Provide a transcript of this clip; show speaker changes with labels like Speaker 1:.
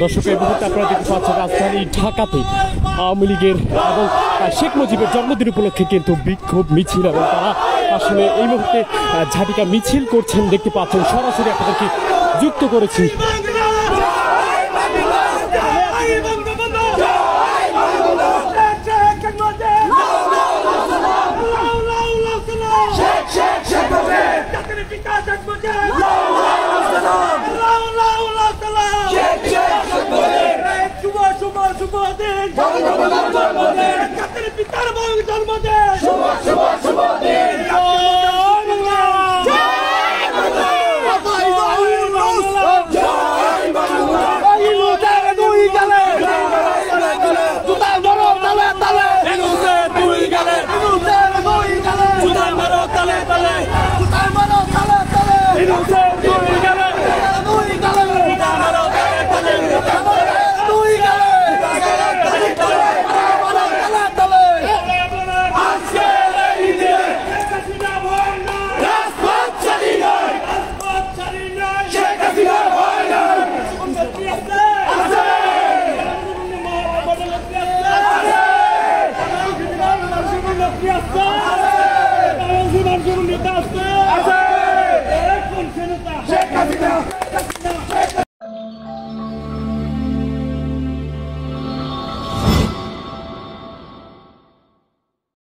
Speaker 1: দর্শক এই মুহূর্তে আপনারা দেখতে পাচ্ছেন রাজধানী ঢাকাতে আওয়ামী লীগের এবং শেখ মুজিবের জন্মদিন উপলক্ষে কিন্তু বিক্ষোভ মিছিল এবং তারা আসলে এই মুহূর্তে ঝাঁটিকা মিছিল করছেন দেখতে পাচ্ছেন। সরাসরি আপনাদেরকে যুক্ত করেছি।
Speaker 2: জন্মদিন